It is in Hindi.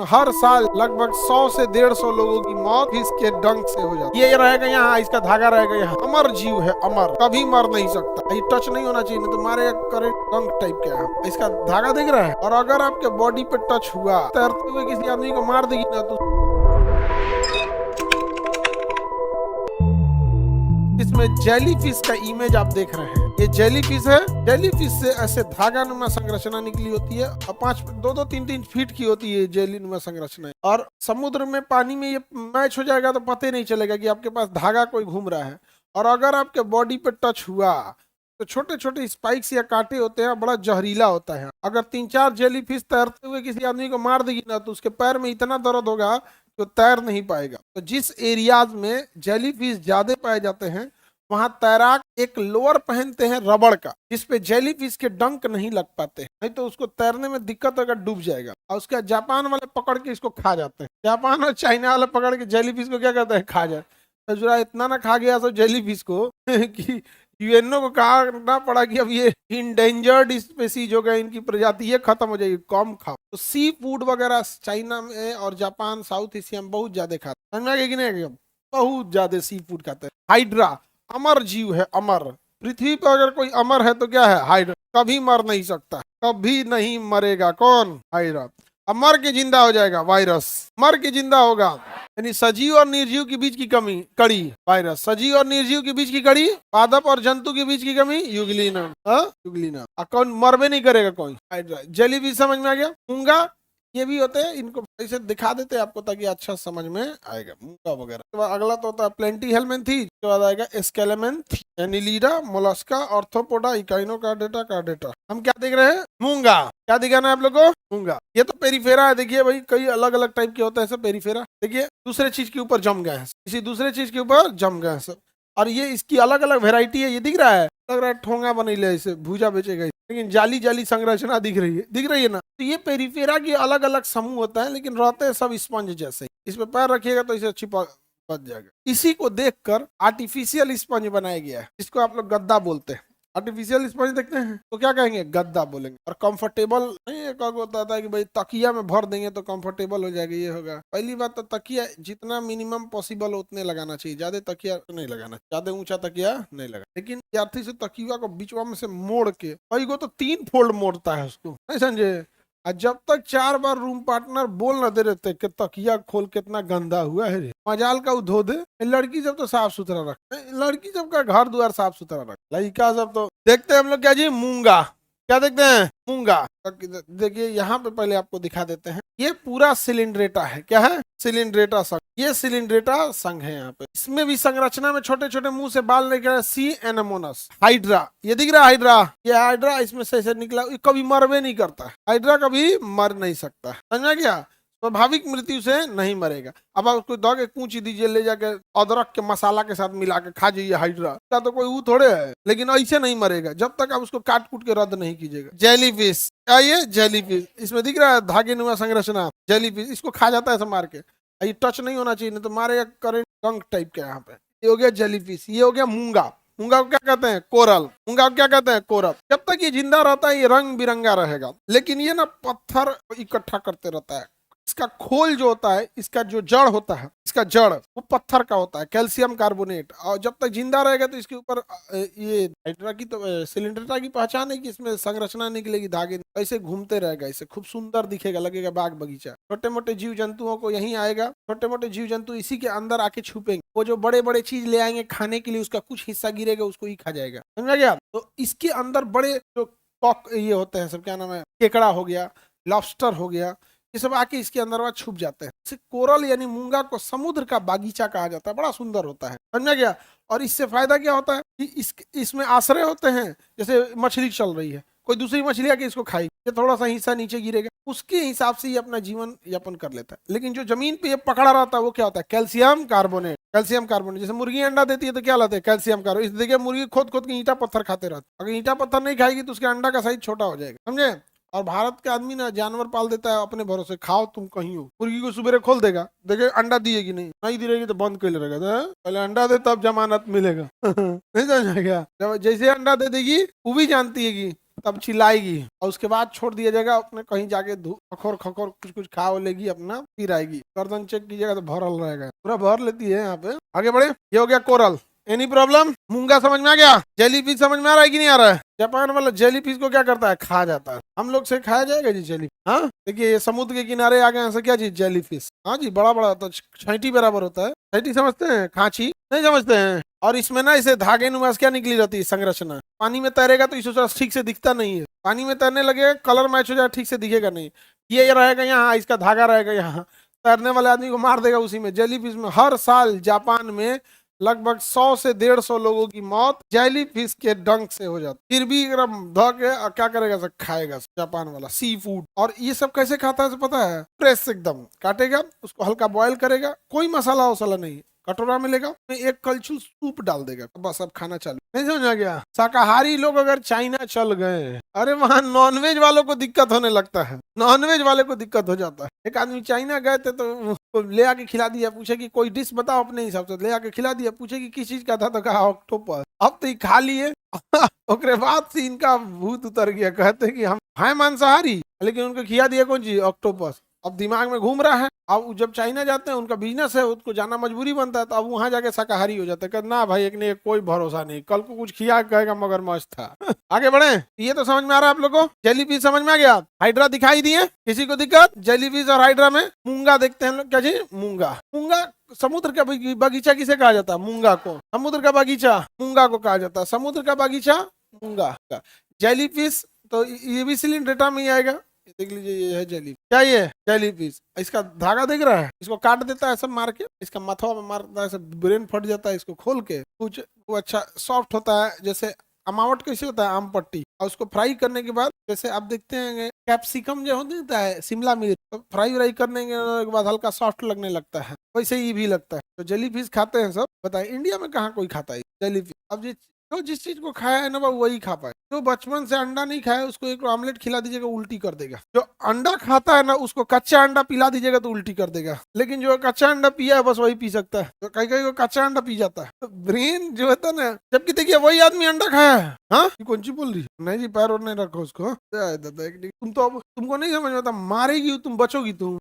हर साल लगभग 100 से 150 लोगों की मौत इसके डंक से हो जाती है। ये रहेगा यहाँ, इसका धागा रहेगा यहाँ। अमर जीव है, अमर, कभी मर नहीं सकता। ये टच नहीं होना चाहिए, नहीं तो मारे करंट डंक टाइप का है। इसका धागा दिख रहा है, और अगर आपके बॉडी पे टच हुआ, तैरते हुए किसी आदमी को मार देगी ना, तो इसमें जेलीफिश का इमेज आप देख रहे हैं। ये जेलीफिश है। जेलीफिश से ऐसे धागा नुमा संरचना निकली होती है, और 2-3 फीट की होती है जेली नुमा संरचना। और समुद्र में पानी में ये मैच हो जाएगा तो पता ही नहीं चलेगा कि आपके पास धागा कोई घूम रहा है। और अगर आपके बॉडी पे टच हुआ तो छोटे छोटे स्पाइक्स या कांटे होते हैं, बड़ा जहरीला होता है। अगर 3-4 जेलीफिश तैरते हुए किसी आदमी को मार देगी ना, तो उसके पैर में इतना दर्द होगा कि तैर नहीं पाएगा। तो जिस एरियाज में जेलीफिश ज्यादा पाए जाते हैं, वहां तैराक एक लोअर पहनते हैं रबड़ का, जिसपे जेलीफिश के डंक नहीं लग पाते, नहीं तो उसको तैरने में दिक्कत होगा, डूब जाएगा। और उसका जापान वाले पकड़ के इसको खा जाते हैं। जापान और चाइना वाले पकड़ के जेलीफिश को क्या करते हैं, खा जाते। तो इतना ना खा गया सब जेलीफिश को कि यूएनओ को कहना पड़ा कि अब ये इंडेंजर्ड स्पेसीज हो गए, इनकी प्रजाति ये खत्म हो जाएगी, कम खाओ। तो सी फूड वगैरह चाइना में और जापान, साउथ एशिया में बहुत ज्यादा खाते हैं। समझ में आ गया कि नहीं? बहुत ज्यादा सी फूड खाते हैं। हाइड्रा अमर जीव है, अमर। पृथ्वी पर अगर कोई अमर है तो क्या है? हाइड्रा। कभी मर नहीं सकता, कभी नहीं मरेगा। कौन? हाइड्रा। अब मर के जिंदा हो जाएगा, वायरस। मर के जिंदा होगा, यानी सजीव और निर्जीव के बीच की कड़ी, वायरस। सजीव और निर्जीव के बीच की कड़ी, पादप और जंतु के बीच की कमी, यूग्लिना। यूग्लिना। कौन मरबे नहीं करेगा? कोई हाइड्रा। जेलीफिश समझ में आ गया। मूंगा ये भी होते हैं, इनको ऐसे दिखा देते हैं आपको ताकि अच्छा समझ में आएगा। मूंगा वगैरह। तो अगला तो होता है प्लेंटी हेलमेंथी, उसके बाद आएगा एस्केलेमेंथी, एनिलीडा, मोलस्का, ऑर्थोपोडा, इकाइनोकार्डेटा, कार्डेटा। हम क्या देख रहे हैं? मूंगा। क्या दिखाना है आप लोग को? मूंगा। ये तो पेरिफेरा है। देखिए भाई, कई अलग अलग टाइप के होते हैं सब पेरिफेरा। देखिए दूसरे चीज के ऊपर जम गए हैं, किसी दूसरे चीज के ऊपर जम गए हैं सब। और ये इसकी अलग अलग वेराइटी है। ये दिख रहा है, लग रहा है ठोंगा बनेले इसे भूजा बेचेगा, लेकिन जाली जाली संरचना दिख रही है ना। तो ये पेरिफेरा की अलग अलग समूह होता है, लेकिन रहते हैं सब स्पंज जैसे। इसमें पैर रखिएगा तो इसे छिपा बच जाएगा। इसी को देखकर आर्टिफिशियल स्पंज बनाया गया है, जिसको आप लोग गद्दा बोलते हैं। आर्टिफिशियल स्पंज देखते हैं तो क्या कहेंगे? गद्दा बोलेंगे। और कंफर्टेबल नहीं, एक होता था कि भाई तकिया में भर देंगे तो कंफर्टेबल हो जाएगा, ये होगा। पहली बात तो तकिया जितना मिनिमम पॉसिबल उतने लगाना चाहिए, ज्यादा तकिया नहीं लगाना, ज्यादा ऊंचा तकिया नहीं लगा। लेकिन यार्थी से तकिया को बीचवा में से मोड़ के, कई को तो 3 फोल्ड मोड़ता है उसको, नहीं समझे? और जब तक 4 बार रूम पार्टनर बोल न दे रहते कि तकिया खोल कितना गंदा हुआ है रे, मजाल का धो दे। लड़की जब तो साफ सुथरा रख, लड़की जब का घर द्वार साफ सुथरा रख, लड़का सब तो देखते हैं हम लोग क्या जी? मूंगा। क्या देखते हैं? मूंगा। देखिए यहाँ पे पहले आपको दिखा देते हैं। ये पूरा सिलिंड्रेटा है। क्या है? सिलिंड्रेटा संघ। ये सिलिंड्रेटा संघ है। यहाँ पे इसमें भी संरचना में छोटे छोटे मुंह से बाल निकले। सी एनेमोनस। हाइड्रा। ये दिख रहा है हाइड्रा। ये हाइड्रा इसमें से निकला, कभी मरवे नहीं करता। हाइड्रा कभी मर नहीं सकता। समझा गया? स्वाभाविक मृत्यु से नहीं मरेगा। अब आप उसको दौड़ के कूच दीजिए, ले जाके अदरक के मसाला के साथ मिला के खा जाइए, हाइड्रा का तो कोई वो थोड़े है। लेकिन ऐसे नहीं मरेगा जब तक आप उसको काट कूट के रद्द नहीं कीजिएगा। जेलीफिश। आइए जेलीफिश, इसमें दिख रहा है धागे नुमा संरचना। जेलीफिश इसको खा जाता है मार के। ये टच नहीं होना चाहिए, नहीं तो मारेगा करंट डंक टाइप का। यहाँ पे ये हो गया जेलीफिश। ये हो गया मूंगा। मूंगा को क्या कहते हैं? कोरल। मूंगा को क्या कहते हैं? कोरल। जब तक ये जिंदा रहता है ये रंग बिरंगा रहेगा, लेकिन ये ना पत्थर इकट्ठा करते रहता है। इसका खोल जो होता है, इसका जो जड़ होता है, इसका जड़ वो पत्थर का होता है, कैल्शियम कार्बोनेट। और जब तक जिंदा रहेगा तो इसके ऊपर ये हाइड्रा की तो सिलिंडरटा की पहचान है कि इसमें संरचना निकलेगी धागे, ऐसे घूमते रहेगा, इसे खूब सुंदर दिखेगा, लगेगा बाग बगीचा। छोटे मोटे जीव जंतुओं को यहीं आएगा, छोटे मोटे जीव जंतु इसी के अंदर आके छुपेंगे। वो जो बड़े बड़े चीज ले आएंगे खाने के लिए, उसका कुछ हिस्सा गिरेगा, उसको ही खा जाएगा। समझा गया? तो इसके अंदर बड़े जो कॉक ये होते हैं सब, क्या नाम है, केकड़ा हो गया, लॉबस्टर हो गया, ये सब आके इसके अंदर वह छुप जाते हैं। इसे कोरल यानी मूंगा को समुद्र का बागीचा कहा जाता है। बड़ा सुंदर होता है। समझा गया? और इससे फायदा क्या होता है कि इसमें आश्रय होते हैं। जैसे मछली चल रही है, कोई दूसरी मछली आके इसको खाई, ये थोड़ा सा हिस्सा नीचे गिरेगा, उसके हिसाब से ये अपना जीवन यापन कर लेता है। लेकिन जो जमीन पे ये पकड़ा रहता है वो क्या होता है? Calcium carbonate. Calcium carbonate. जैसे मुर्गी अंडा देती है तो क्या लाते हैं? Calcium carbonate. देखिए मुर्गी खोद खोद के ईंटा पत्थर खाते रहते, अगर ईंटा पत्थर नहीं खाएगी तो उसके अंडा का साइज छोटा हो जाएगा। समझे? और भारत के आदमी ना जानवर पाल देता है अपने भरोसे, खाओ तुम कहीं हो। मुर्गी को सुबह खोल देगा, देखे अंडा दिएगी, नहीं दिएगी तो बंद कर लेगा। पहले अंडा दे तब जमानत मिलेगा। नहीं समझा क्या? जब जैसे अंडा दे देगी वो भी जानती है कि तब चिल्लाएगी और उसके बाद छोड़ दिया जाएगा, अपने कहीं जाके खखोर खखोर कुछ कुछ खा लेगी, अपना फिर आएगी। गर्दन चेक कीजिएगा तो भरल रहेगा, पूरा भर लेती है यहाँ पे। आगे बढ़े, ये हो गया कोरल। Any problem? मूंगा समझ में आ गया? जेलीफिश समझ में आ रहा है कि नहीं आ रहा है? जापान वाला जेलीफिश को क्या करता है, खा जाता है। हम लोग से खाया जाएगा जी जेली? हाँ देखिए, ये समुद्र के किनारे आ गए ऐसा क्या चीज, जेलीफिश। हाँ जी, बड़ा बड़ा होता है, छैटी बराबर होता है। छैटी समझते हैं, खांची नहीं समझते हैं। और इसमें ना इसे धागे नुमा क्या निकली रहती है संरचना। पानी में तैरेगा तो इसे ठीक से दिखता नहीं है, पानी में तैरने लगेगा कलर मैच हो जाए, ठीक से दिखेगा नहीं। ये रहेगा यहाँ, इसका धागा रहेगा यहाँ, तैरने वाले आदमी को मार देगा उसी में। जेलीफिश में हर साल जापान में लगभग 100 से 150 लोगों की मौत जेलीफिश के डंक से हो जाती। फिर भी अगर धो के क्या करेगा, सब खाएगा जापान वाला सी फूड। और ये सब कैसे खाता है पता है? फ्रेश एकदम काटेगा, उसको हल्का बॉयल करेगा, कोई मसाला वसाला नहीं, कटोरा में लेगा, एक कलछुल सूप डाल देगा, बस अब खाना चालू। नहीं समझ आ गया? शाकाहारी लोग अगर चाइना चल गए, अरे वहां नॉनवेज वालों को दिक्कत होने लगता है, नॉनवेज वाले को दिक्कत हो जाता है। एक आदमी चाइना गए थे तो ले आके खिला दिया, पूछे कि कोई डिश बताओ अपने हिसाब से, ले आके खिला दिया, पूछे कि किस चीज का था तो कहा ऑक्टोपस। अब तो खा लिए ओकरे बाद से इनका भूत उतर गया, कहते कि हम हैं मांसाहारी, लेकिन उनको खिला दिया कौन चीज, ऑक्टोपस। अब दिमाग में घूम रहा है। अब जब चाइना जाते हैं, उनका बिजनेस है, उसको जाना मजबूरी बनता है, तो अब वहां जाके शाकाहारी हो जाते हैं। ना भाई, एक ने एक कोई भरोसा नहीं, कल को कुछ खिया कहेगा मगर मस्त था। आगे बढ़े, ये तो समझ में आ रहा है आप लोगों को? जेलीफिश समझ में आ गया? हाइड्रा दिखाई दिए? किसी को दिक्कत? जेलीफिश और हाइड्रा में मूंगा देखते हैं हम लोग। क्या जी? मूंगा। मूंगा समुद्र का बगीचा किसे कहा जाता है? मूंगा को। समुद्र का बगीचा मूंगा को कहा जाता है, समुद्र का बगीचा मूंगा का। जेलीफिश तो ये भी सिलिंड्रेटा में ही आएगा। देख लीजिए, ये है जेली। क्या ये जेलीफिश? इसका धागा देख रहा है, इसको काट देता है सब मार के, इसका मथवा में मारता है, सब ब्रेन फट जाता है, इसको खोल के कुछ वो अच्छा सॉफ्ट होता है, जैसे अमावट कैसे होता है, आम पट्टी। और उसको फ्राई करने के बाद, जैसे आप देखते हैं कैप्सिकम जो होता है, शिमला मिर्च, तो फ्राई व्राई करने के बाद हल्का सॉफ्ट लगने लगता है, वैसे ही भी लगता है। तो जेलीफिश खाते हैं सब। बताए इंडिया में कहाँ कोई खाता है जेलीफिश? अब जो जिस चीज को खाया है ना वो वही खा पाए। जो बचपन से अंडा नहीं खाया, उसको एक ऑमलेट खिला दीजिएगा, उल्टी कर देगा। जो अंडा खाता है ना, उसको कच्चा अंडा पिला दीजिएगा तो उल्टी कर देगा। लेकिन जो कच्चा अंडा पिया है बस वही पी सकता है, तो कहीं कहीं को कच्चा अंडा पी जाता है। तो ब्रेन जो होता है ना, जबकि देखिए वही आदमी अंडा खाया है। हाँ, कौन सी बोल रही? नहीं जी, पैर और नहीं रखो उसको। तुम तो अब तुमको नहीं समझ में आता, मारेगी तुम, बचोगी तुम।